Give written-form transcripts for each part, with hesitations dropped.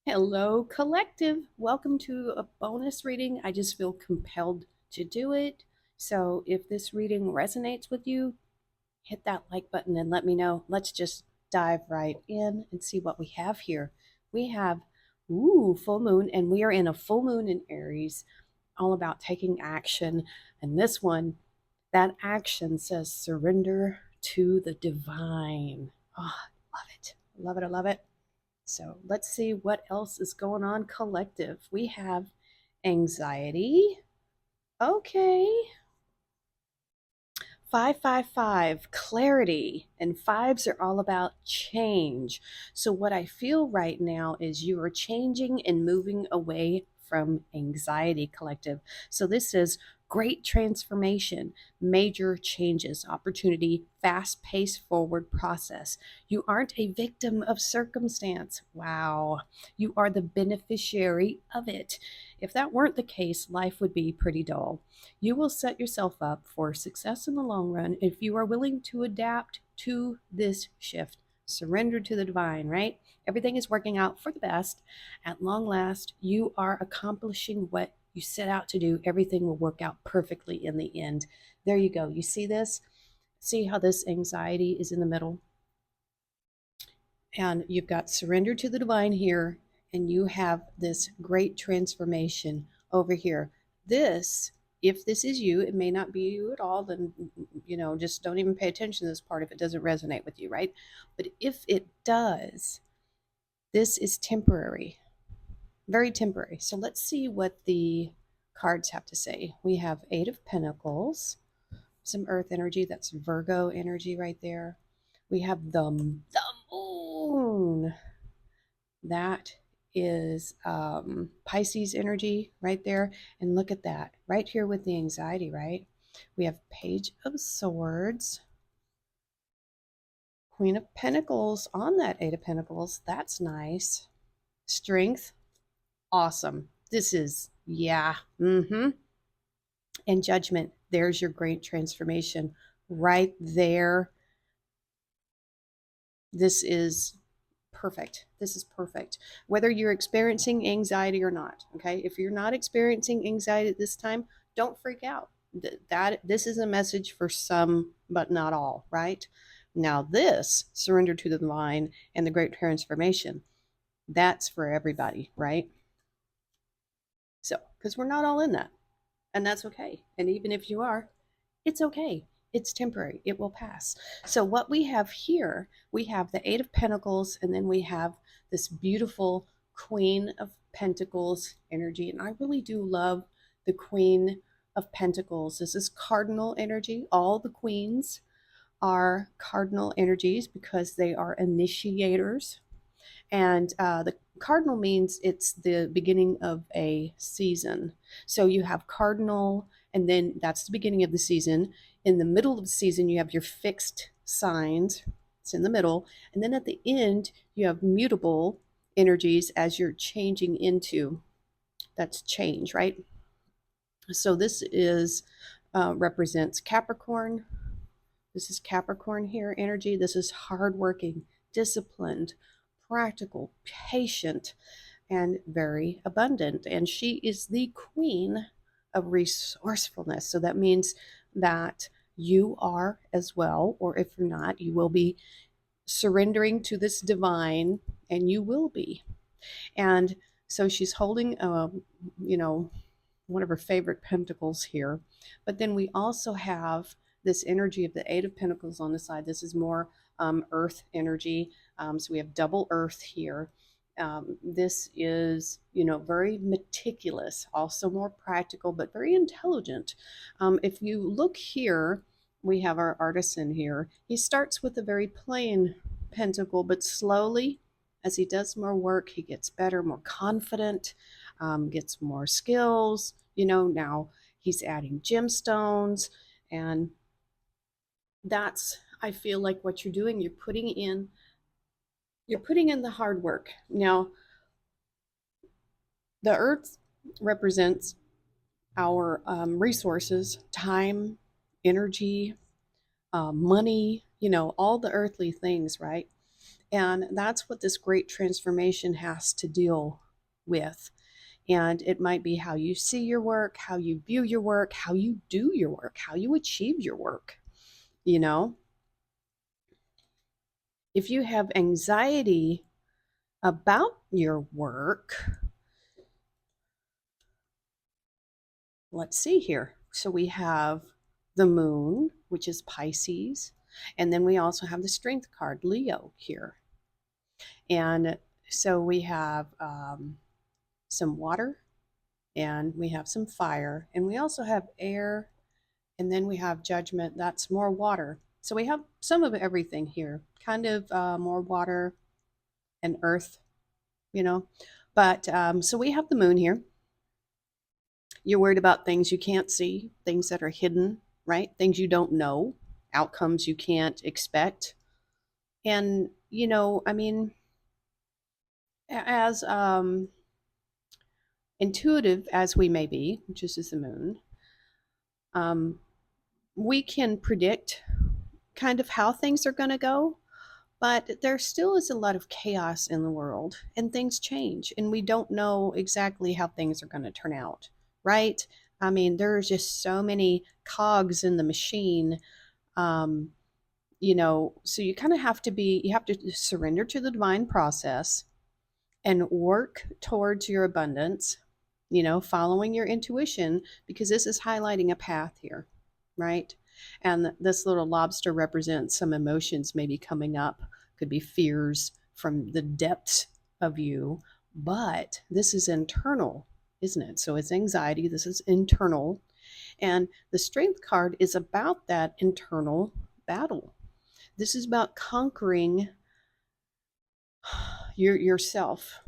Hello, collective. Welcome to a bonus reading. I just feel compelled to do it. So, if this reading resonates with you, hit that like button and let me know. Let's just dive right in and see what we have here. We have, full moon, and we are in a full moon in Aries, all about taking action. And this one, that action says surrender to the divine. Oh, love it. Love it. I love it. So let's see what else is going on collective. We have anxiety. Okay. 555, clarity. And fives are all about change. So, what I feel right now is you are changing and moving away from anxiety, collective. So, this is great transformation, major changes, opportunity, fast paced forward process. You aren't a victim of circumstance. Wow. You are the beneficiary of it. If that weren't the case, life would be pretty dull. You will set yourself up for success in the long run if you are willing to adapt to this shift. Surrender to the divine, right? Everything is working out for the best. At long last, you are accomplishing what you set out to do. Everything will work out perfectly in the end. There you go. You see this? See how this anxiety is in the middle? And you've got surrender to the divine here, and you have this great transformation over here. This, if this is you, it may not be you at all, then, just don't even pay attention to this part if it doesn't resonate with you, right? But if it does, this is temporary, very temporary. So let's see what the cards have to say. We have Eight of Pentacles, some earth energy. That's Virgo energy right there. We have the moon. That is Pisces energy right there. And look at that right here with the anxiety, right? We have Page of Swords, Queen of Pentacles on that Eight of Pentacles. That's nice. Strength, awesome. This is, yeah. And Judgment, there's your great transformation right there. This is perfect. This is perfect. Whether you're experiencing anxiety or not, okay? If you're not experiencing anxiety at this time, don't freak out. That this is a message for some, but not all, right? Now, this surrender to the divine and the great transformation, that's for everybody, right? So, because we're not all in that, and that's okay. And even if you are, it's okay. It's temporary. It will pass. So what we have here, we have the Eight of Pentacles, and then we have this beautiful Queen of Pentacles energy. And I really do love the Queen of Pentacles. This is cardinal energy. All the queens are cardinal energies because they are initiators. And the cardinal means it's the beginning of a season. So you have cardinal, and then that's the beginning of the season. In the middle of the season, you have your fixed signs. It's in the middle. And then at the end, you have mutable energies as you're changing into. That's change, right? So this is represents Capricorn. This is Capricorn here energy. This is hardworking, disciplined, practical, patient, and very abundant. And she is the queen of resourcefulness. So that means that you are as well, or if you're not, you will be surrendering to this divine, and you will be. And so she's holding, one of her favorite pentacles here. But then we also have this energy of the Eight of Pentacles on the side. This is more earth energy. So we have double earth here. This is, very meticulous, also more practical, but very intelligent. If you look here, we have our artisan here. He starts with a very plain pentacle, but slowly, as he does more work, he gets better, more confident, gets more skills. Now he's adding gemstones, and that's, I feel like what you're doing, you're putting in the hard work. Now, the earth represents our resources, time, energy, money, all the earthly things, right? And that's what this great transformation has to deal with. And it might be how you see your work, how you view your work, how you do your work, how you achieve your work. You know, if you have anxiety about your work, let's see here. So we have the moon, which is Pisces, and then we also have the strength card, Leo, here. And so we have some water, and we have some fire, and we also have air, and then we have judgment. That's more water. So we have some of everything here, kind of more water and earth, you know. But so we have the moon here. You're worried about things you can't see, things that are hidden, right? Things you don't know, outcomes you can't expect. And, I mean, as intuitive as we may be, which is the moon, um, we can predict kind of how things are going to go, but there still is a lot of chaos in the world and things change and we don't know exactly how things are going to turn out, right? I mean, there's just so many cogs in the machine. um, so you kind of have to you have to surrender to the divine process and work towards your abundance, following your intuition, because this is highlighting a path here, right? And this little lobster represents some emotions maybe coming up, could be fears from the depths of you, but this is internal, isn't it? So it's anxiety, this is internal. And the strength card is about that internal battle. This is about conquering yourself.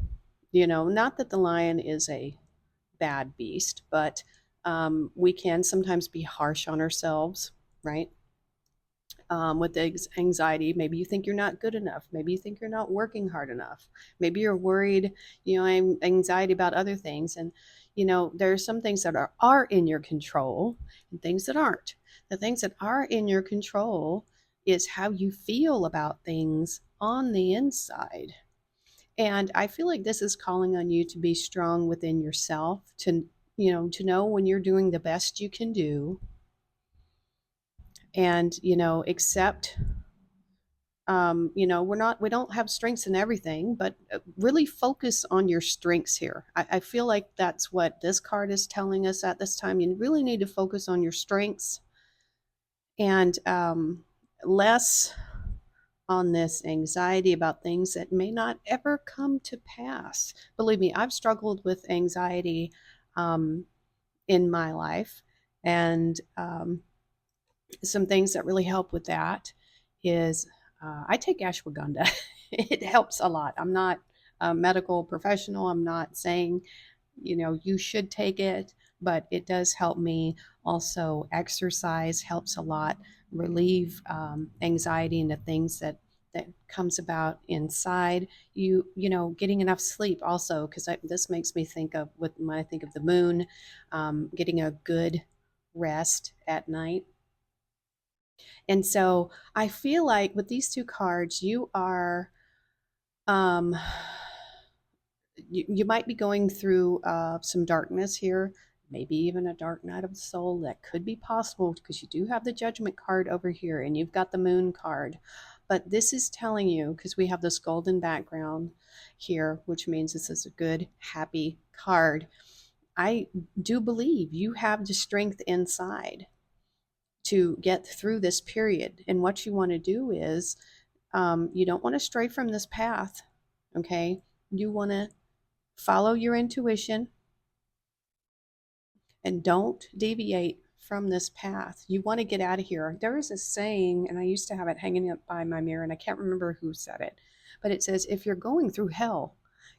Not that the lion is a bad beast, but we can sometimes be harsh on ourselves, right? With the anxiety, maybe you think you're not good enough. Maybe you think you're not working hard enough. Maybe you're worried, anxiety about other things. And, there are some things that are in your control and things that aren't. The things that are in your control is how you feel about things on the inside. And I feel like this is calling on you to be strong within yourself, to know when you're doing the best you can do, and, accept, we don't have strengths in everything, but really focus on your strengths here. I feel like that's what this card is telling us at this time. You really need to focus on your strengths and less on this anxiety about things that may not ever come to pass. Believe me, I've struggled with anxiety in my life. And some things that really help with that is I take ashwagandha. It helps a lot. I'm not a medical professional. I'm not saying, you should take it, but it does help me. Also, exercise helps a lot, relieve anxiety and the things that comes about inside getting enough sleep also, because this makes me think of when I think of the moon, getting a good rest at night. And so I feel like with these two cards, you are um, you might be going through some darkness here, maybe even a dark night of the soul. That could be possible because you do have the judgment card over here and you've got the moon card. But this is telling you, because we have this golden background here, which means this is a good, happy card. I do believe you have the strength inside to get through this period. And what you want to do is you don't want to stray from this path, okay? You want to follow your intuition and don't deviate from this path. You want to get out of here. There is a saying, and I used to have it hanging up by my mirror, and I can't remember who said it, but it says, if you're going through hell,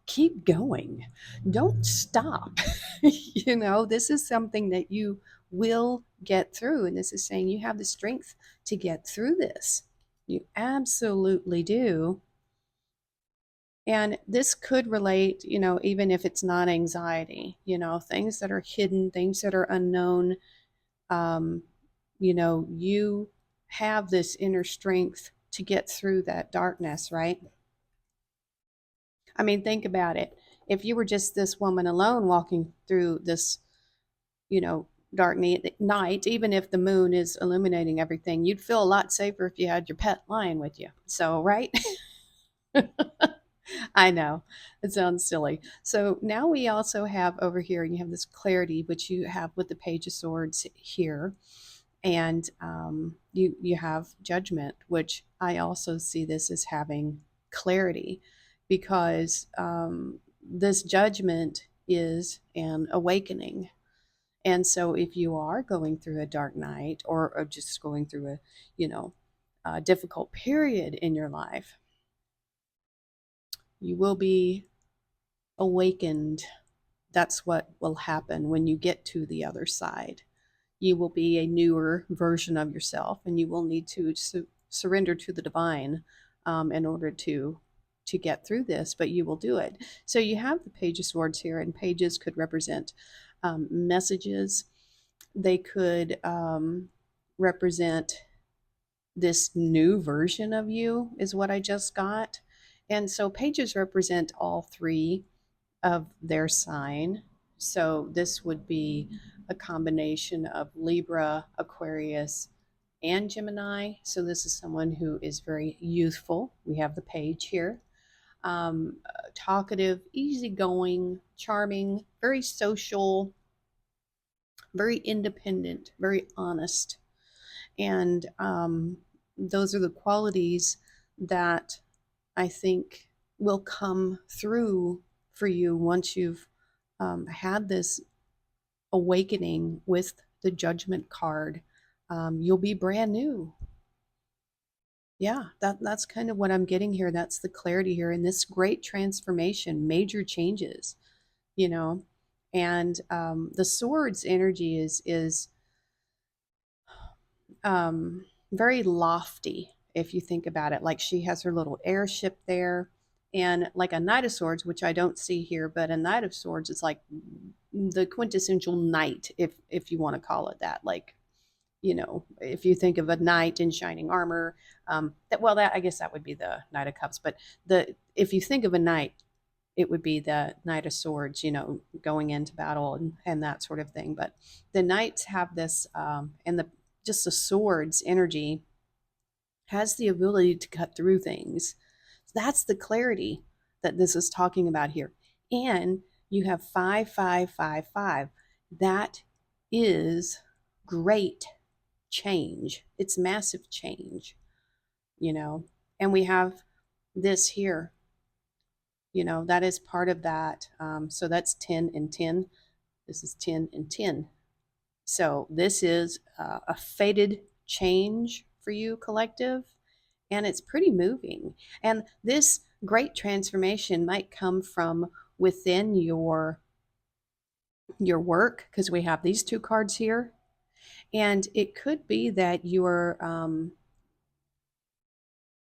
keep going. Don't stop. This is something that you will get through. And this is saying you have the strength to get through this. You absolutely do. And this could relate, even if it's not anxiety, things that are hidden, things that are unknown. Um, you have this inner strength to get through that darkness, right? I mean, think about it. If you were just this woman alone walking through this, you know, dark night, even if the moon is illuminating everything, you'd feel a lot safer if you had your pet lion with you. So, right? I know it sounds silly. So now we also have over here, you have this clarity, which you have with the Page of Swords here, and you have judgment, which I also see this as having clarity, because this judgment is an awakening. And so if you are going through a dark night, or just going through a, you know, a difficult period in your life, you will be awakened. That's what will happen when you get to the other side. You will be a newer version of yourself, and you will need to surrender to the divine in order to get through this, but you will do it. So you have the Page of Swords here, and pages could represent messages. They could represent this new version of you, is what I just got. And so pages represent all three of their sign. So this would be a combination of Libra, Aquarius, and Gemini. So this is someone who is very youthful. We have the page here. Talkative, easygoing, charming, very social, very independent, very honest. And those are the qualities that I think will come through for you once you've had this awakening with the judgment card. You'll be brand new. Yeah, that's kind of what I'm getting here. That's the clarity here in this great transformation, major changes, you know. And the swords energy is very lofty, if you think about it. Like, she has her little airship there, and like a Knight of Swords, which I don't see here, but a Knight of Swords is like the quintessential knight, if you want to call it that. Like, you know, if you think of a knight in shining armor, that I guess that would be the Knight of Cups. But the if you think of a knight, it would be the Knight of Swords, you know, going into battle and that sort of thing. But the knights have this, and the just the swords energy has the ability to cut through things. That's the clarity that this is talking about here. And you have 5555. That is great change. It's massive change, you know. And we have this here, you know, that is part of that. So that's 10 and 10. This is 10 and 10. So this is a fated change for you, collective, and it's pretty moving. And this great transformation might come from within your work, because we have these two cards here, and it could be that you're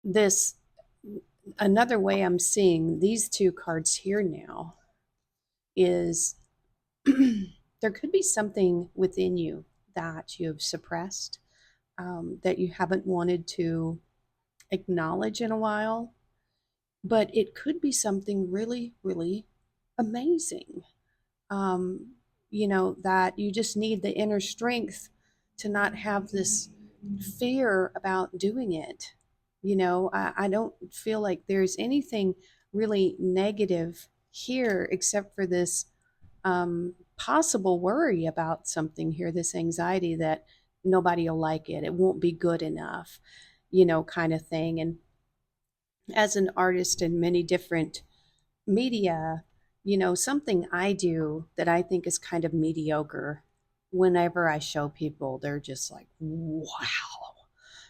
this another way I'm seeing these two cards here now is there could be something within you that you've suppressed, that you haven't wanted to acknowledge in a while, but it could be something really, really amazing. Um, you know, that you just need the inner strength to not have this fear about doing it. You know, I don't feel like there's anything really negative here except for this possible worry about something here, this anxiety that nobody will like it, it won't be good enough, you know, kind of thing. And as an artist in many different media, you know, something I do that I think is kind of mediocre, whenever I show people, they're just like, wow.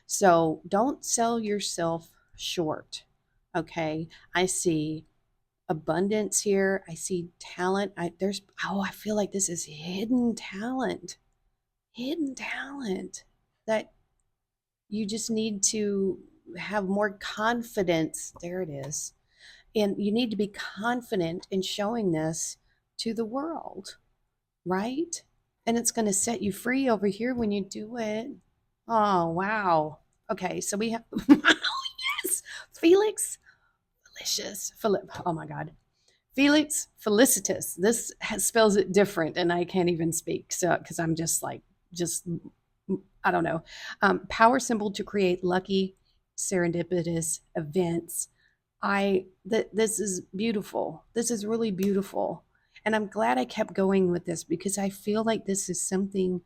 So don't sell yourself short. Okay. I see abundance here. I see talent. I feel like this is hidden talent that you just need to have more confidence. There it is. And you need to be confident in showing this to the world, right? And it's going to set you free over here when you do it. Oh, wow. Okay, so we have, yes, Felix, Felicious. Philip. Oh my God. Felix felicitus. This spells it different, and I can't even speak. So, because I'm just like, just, I don't know. Power symbol to create lucky, serendipitous events. This is beautiful. This is really beautiful. And I'm glad I kept going with this because I feel like this is something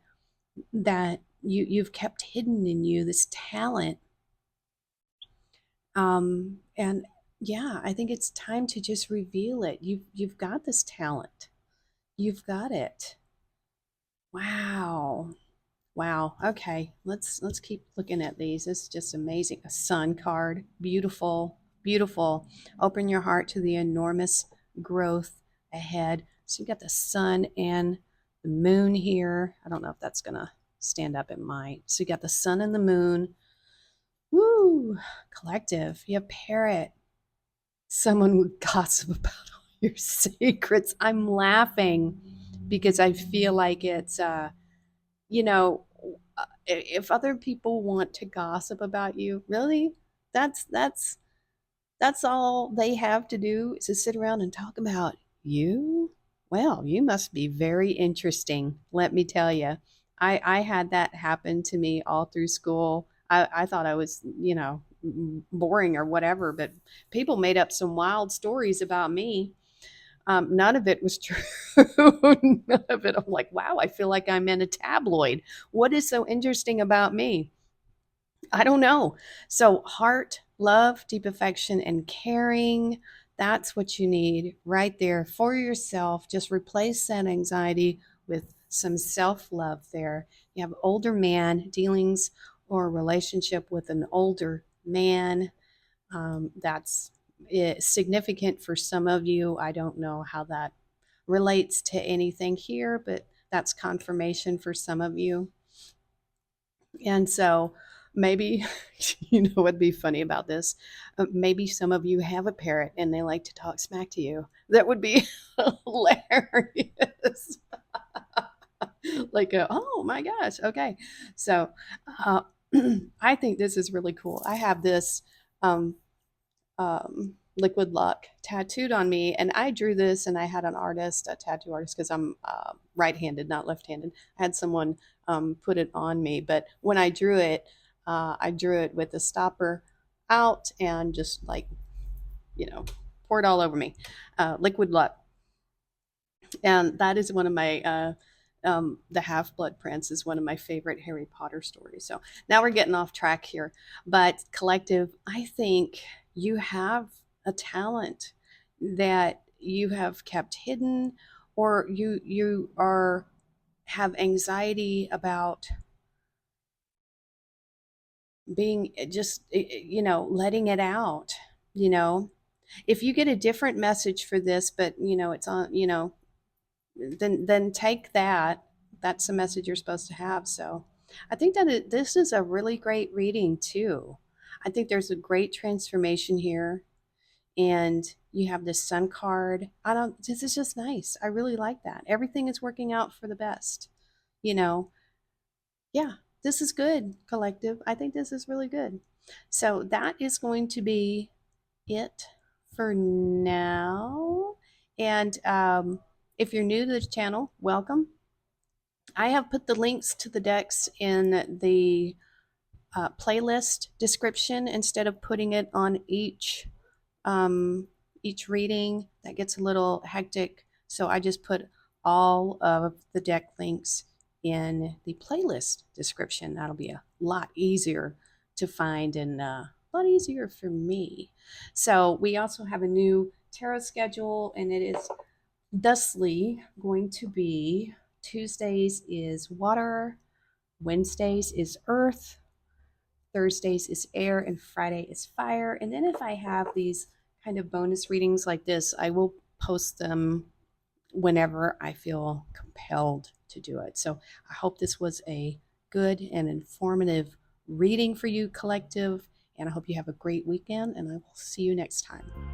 that you've kept hidden in you, this talent. And yeah, I think it's time to just reveal it. You've got this talent. You've got it. Wow. Wow. Okay. Let's keep looking at these. This is just amazing. A sun card. Beautiful. Beautiful. Open your heart to the enormous growth ahead. So you got the sun and the moon here. I don't know if that's gonna stand up. It might. So you got the sun and the moon. Woo! Collective. You have parrot. Someone would gossip about all your secrets. I'm laughing because I feel like it's you know, if other people want to gossip about you, really, that's that's all they have to do is to sit around and talk about you. Well, you must be very interesting. Let me tell you, I had that happen to me all through school. I thought I was, boring or whatever, but people made up some wild stories about me. None of it was true. None of it. I'm like, wow, I feel like I'm in a tabloid. What is so interesting about me? I don't know. So, heart, love, deep affection, and caring. That's what you need right there for yourself. Just replace that anxiety with some self love there. You have older man dealings or relationship with an older man. That's significant for some of you. I don't know how that relates to anything here, but that's confirmation for some of you. And so maybe, what'd be funny about this? Maybe some of you have a parrot and they like to talk smack to you. That would be hilarious. Like, oh my gosh. Okay. So uh, I think this is really cool. I have this um, liquid luck tattooed on me, and I drew this, and I had an artist, a tattoo artist, because I'm right-handed, not left-handed. I had someone put it on me, but when I drew it with the stopper out and just like, poured all over me. Liquid luck. And that is one of my the Half Blood Prince is one of my favorite Harry Potter stories. So now we're getting off track here, but collective, I think you have a talent that you have kept hidden, or you are have anxiety about being just letting it out. You know, if you get a different message for this, but it's on then take that. That's the message you're supposed to have. So I think that this is a really great reading too. I think there's a great transformation here, and you have this sun card. I don't This is just nice. I really like that. Everything is working out for the best. You know, yeah, this is good, collective. I think this is really good. So that is going to be it for now. And if you're new to the channel, welcome. I have put the links to the decks in the playlist description instead of putting it on each reading. That gets a little hectic, so I just put all of the deck links in the playlist description. That'll be a lot easier to find and a lot easier for me. So we also have a new tarot schedule, and it is thusly going to be Tuesdays is water, Wednesdays is earth, Thursdays is air, and Friday is fire. And then if I have these kind of bonus readings like this, I will post them whenever I feel compelled to do it. So I hope this was a good and informative reading for you, collective. And I hope you have a great weekend, and I will see you next time.